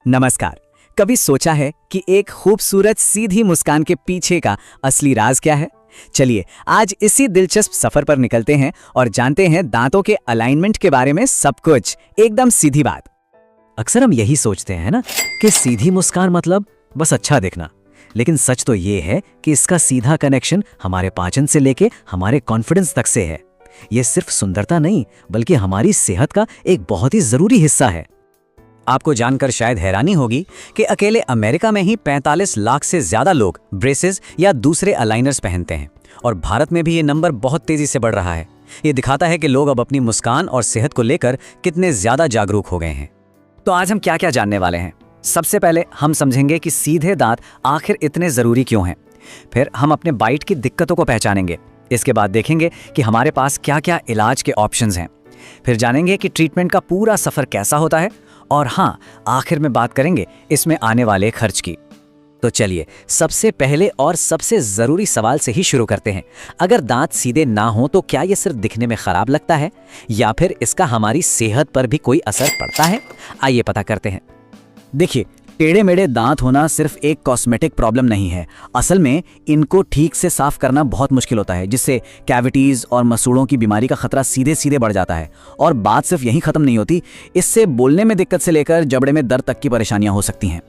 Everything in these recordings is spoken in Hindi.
नमस्कार। कभी सोचा है कि एक खूबसूरत सीधी मुस्कान के पीछे का असली राज क्या है? चलिए आज इसी दिलचस्प सफर पर निकलते हैं और जानते हैं दांतों के अलाइनमेंट के बारे में सब कुछ, एकदम सीधी बात। अक्सर हम यही सोचते हैं ना कि सीधी मुस्कान मतलब बस अच्छा दिखना, लेकिन सच तो ये है कि इसका सीधा कनेक्शन हमारे पाचन से लेके हमारे कॉन्फिडेंस तक से है। ये सिर्फ सुंदरता नहीं बल्कि हमारी सेहत का एक बहुत ही जरूरी हिस्सा है। आपको जानकर शायद हैरानी होगी कि अकेले अमेरिका में ही 45 लाख से ज्यादा लोग ब्रेसेस या दूसरे अलाइनर्स पहनते हैं और भारत में भी ये नंबर बहुत तेजी से बढ़ रहा है। ये दिखाता है कि लोग अब अपनी मुस्कान और सेहत को लेकर कितने ज्यादा जागरूक हो गए हैं। तो आज हम क्या क्या जानने वाले हैं? सबसे पहले हम समझेंगे कि सीधे दांत आखिर इतने जरूरी क्यों हैं। फिर हम अपने बाइट की दिक्कतों को पहचानेंगे। इसके बाद देखेंगे कि हमारे पास क्या क्या इलाज के ऑप्शंस हैं। फिर जानेंगे कि ट्रीटमेंट का पूरा सफर कैसा होता है और हाँ, आखिर में बात करेंगे इसमें आने वाले खर्च की। तो चलिए सबसे पहले और सबसे जरूरी सवाल से ही शुरू करते हैं। अगर दांत सीधे ना हो तो क्या ये सिर्फ दिखने में खराब लगता है या फिर इसका हमारी सेहत पर भी कोई असर पड़ता है? आइए पता करते हैं। देखिए, टेढ़े मेढ़े दांत होना सिर्फ एक कॉस्मेटिक प्रॉब्लम नहीं है। असल में इनको ठीक से साफ करना बहुत मुश्किल होता है, जिससे कैविटीज और मसूड़ों की बीमारी का खतरा सीधे सीधे बढ़ जाता है। और बात सिर्फ यहीं खत्म नहीं होती, इससे बोलने में दिक्कत से लेकर जबड़े में दर्द तक की परेशानियां हो सकती हैं।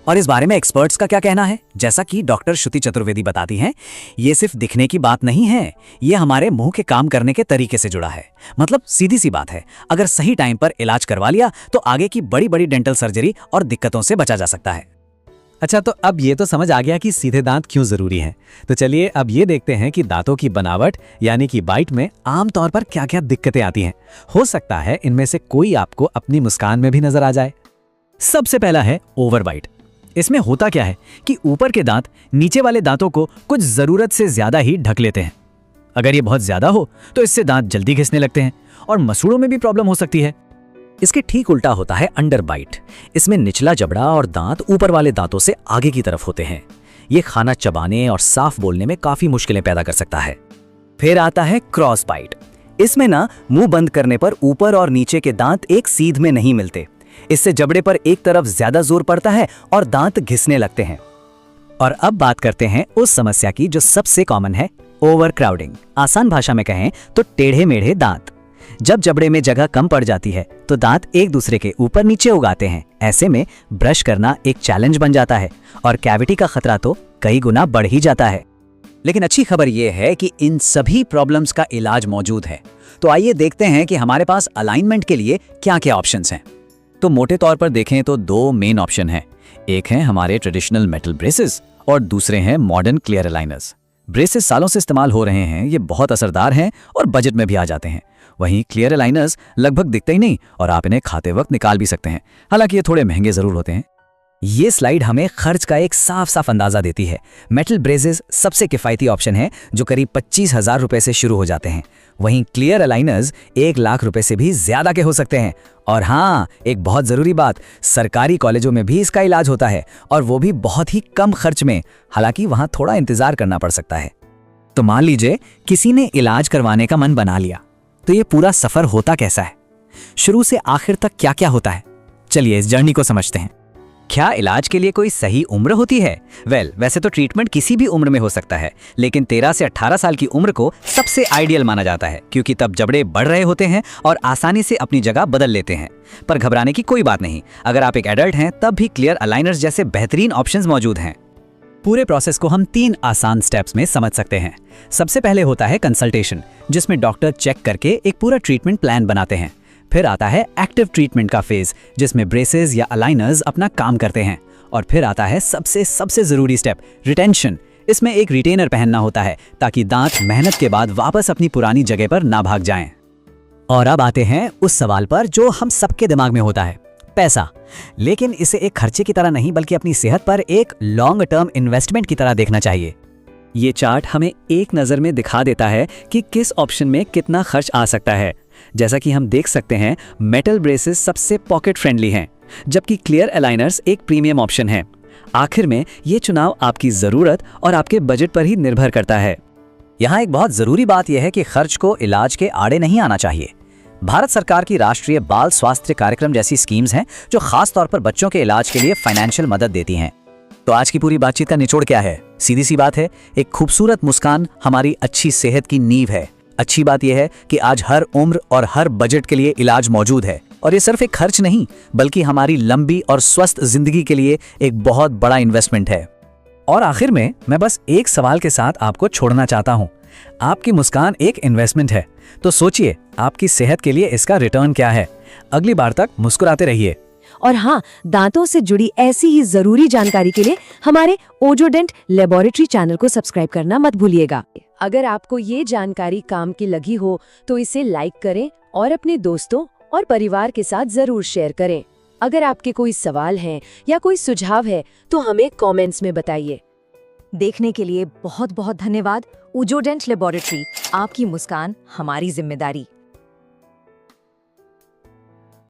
और इस बारे में एक्सपर्ट्स का क्या कहना है? जैसा कि डॉक्टर श्रुति चतुर्वेदी बताती हैं, ये सिर्फ दिखने की बात नहीं है, ये हमारे मुंह के काम करने के तरीके से जुड़ा है। मतलब सीधी सी बात है, अगर सही टाइम पर इलाज करवा लिया तो आगे की बड़ी बड़ी डेंटल सर्जरी और दिक्कतों से बचा जा सकता है। अच्छा, तो अब ये तो समझ आ गया कि सीधे दांत क्यों जरूरी हैं। तो चलिए अब ये देखते हैं कि दांतों की बनावट यानी कि बाइट में आमतौर पर क्या क्या दिक्कतें आती हैं। हो सकता है इनमें से कोई आपको अपनी मुस्कान में भी नजर आ जाए। सबसे पहला है ओवरबाइट। इसमें होता क्या है कि ऊपर के दांत नीचे वाले दांतों को कुछ जरूरत से ज्यादा ही ढक लेते हैं। अगर ये बहुत ज्यादा हो तो इससे दांत जल्दी घिसने लगते हैं और मसूड़ों में भी प्रॉब्लम हो सकती है। इसके ठीक उल्टा होता है अंडरबाइट। इसमें निचला जबड़ा और दांत ऊपर वाले दांतों से आगे की तरफ होते हैं। ये खाना चबाने और साफ बोलने में काफी मुश्किलें पैदा कर सकता है। फिर आता है क्रॉस बाइट। इसमें ना मुंह बंद करने पर ऊपर और नीचे के दांत एक सीध में नहीं मिलते। इससे जबड़े पर एक तरफ ज्यादा जोर पड़ता है और दांत घिसने लगते हैं। और अब बात करते हैं उस समस्या की जो सबसे कॉमन है, ओवर क्राउडिंग। आसान भाषा में कहें तो टेढ़े मेढ़े दांत। जब जबड़े में जगह कम पड़ जाती है तो दांत एक दूसरे के ऊपर नीचे उगाते हैं। ऐसे में ब्रश करना एक चैलेंज बन जाता है और कैविटी का खतरा तो कई गुना बढ़ ही जाता है। लेकिन अच्छी खबर यह है कि इन सभी प्रॉब्लम्स का इलाज मौजूद है। तो आइए देखते हैं कि हमारे पास अलाइनमेंट के लिए क्या क्या ऑप्शंस हैं। तो मोटे तौर पर देखें तो दो मेन ऑप्शन हैं। एक है हमारे ट्रेडिशनल मेटल ब्रेसेस और दूसरे हैं मॉडर्न क्लियर अलाइनर्स। ब्रेसेस सालों से इस्तेमाल हो रहे हैं, ये बहुत असरदार हैं और बजट में भी आ जाते हैं। वहीं क्लियर अलाइनर्स लगभग दिखते ही नहीं और आप इन्हें खाते वक्त निकाल भी सकते हैं। हालांकि ये थोड़े महंगे जरूर होते हैं। ये स्लाइड हमें खर्च का एक साफ साफ अंदाजा देती है। मेटल ब्रेसेस सबसे किफायती ऑप्शन है जो करीब 25,000 रुपए से शुरू हो जाते हैं। वहीं क्लियर अलाइनर्स 1 लाख रुपए से भी ज्यादा के हो सकते हैं। और हाँ, एक बहुत जरूरी बात, सरकारी कॉलेजों में भी इसका इलाज होता है और वो भी बहुत ही कम खर्च में। हालांकि वहां थोड़ा इंतजार करना पड़ सकता है। तो मान लीजिए किसी ने इलाज करवाने का मन बना लिया, तो ये पूरा सफर होता कैसा है? शुरू से आखिर तक क्या क्या होता है? चलिए इस जर्नी को समझते हैं। क्या इलाज के लिए कोई सही उम्र होती है? वैसे तो ट्रीटमेंट किसी भी उम्र में हो सकता है, लेकिन 13 से 18 साल की उम्र को सबसे आइडियल माना जाता है, क्योंकि तब जबड़े बढ़ रहे होते हैं और आसानी से अपनी जगह बदल लेते हैं। पर घबराने की कोई बात नहीं, अगर आप एक एडल्ट हैं तब भी क्लियर अलाइनर्स जैसे बेहतरीन ऑप्शंस मौजूद हैं। पूरे प्रोसेस को हम 3 आसान स्टेप्स में समझ सकते हैं। सबसे पहले होता है कंसल्टेशन, जिसमें डॉक्टर चेक करके एक पूरा ट्रीटमेंट प्लान बनाते हैं। फिर आता है एक्टिव ट्रीटमेंट का फेज, जिसमें ब्रेसेस या अलाइनर्स अपना काम करते हैं। और फिर आता है सबसे जरूरी स्टेप, रिटेंशन। इसमें एक रिटेनर पहनना होता है ताकि दांत मेहनत के बाद वापस अपनी पुरानी जगह पर ना भाग जाएं। और अब आते हैं उस सवाल पर जो हम सबके दिमाग में होता है, पैसा। लेकिन इसे एक खर्चे की तरह नहीं बल्कि अपनी सेहत पर एक लॉन्ग टर्म इन्वेस्टमेंट की तरह देखना चाहिए। ये चार्ट हमें एक नज़र में दिखा देता है कि किस ऑप्शन में कितना खर्च आ सकता है। जैसा कि हम देख सकते हैं, मेटल ब्रेसेस सबसे पॉकेट फ्रेंडली हैं, जबकि क्लियर अलाइनर्स एक प्रीमियम ऑप्शन है। आखिर में ये चुनाव आपकी ज़रूरत और आपके बजट पर ही निर्भर करता है। यहाँ एक बहुत ज़रूरी बात यह है कि खर्च को इलाज के आड़े नहीं आना चाहिए। भारत सरकार की राष्ट्रीय बाल स्वास्थ्य कार्यक्रम जैसी स्कीम्स हैं जो खास तौर पर बच्चों के इलाज के लिए फाइनेंशियल मदद देती हैं। तो आज की पूरी बातचीत का निचोड़ क्या है? सीधी सी बात है, एक खूबसूरत मुस्कान हमारी अच्छी सेहत की नींव है। अच्छी बात यह है कि आज हर उम्र और हर बजट के लिए इलाज मौजूद है, और ये सिर्फ एक खर्च नहीं बल्कि हमारी लंबी और स्वस्थ जिंदगी के लिए एक बहुत बड़ा इन्वेस्टमेंट है। और आखिर में मैं बस एक सवाल के साथ आपको छोड़ना चाहता हूँ। आपकी मुस्कान एक इन्वेस्टमेंट है, तो सोचिए आपकी सेहत के लिए इसका रिटर्न क्या है। अगली बार तक मुस्कुराते रहिए। और हाँ, दांतों से जुड़ी ऐसी ही जरूरी जानकारी के लिए हमारे ओजोडेंट लेबोरेटरी चैनल को सब्सक्राइब करना मत भूलिएगा। अगर आपको ये जानकारी काम की लगी हो तो इसे लाइक करें और अपने दोस्तों और परिवार के साथ जरूर शेयर करें। अगर आपके कोई सवाल हैं या कोई सुझाव है तो हमें कमेंट्स में बताइए। देखने के लिए बहुत बहुत धन्यवाद। ओजोडेंट लेबोरेटरी, आपकी मुस्कान हमारी जिम्मेदारी।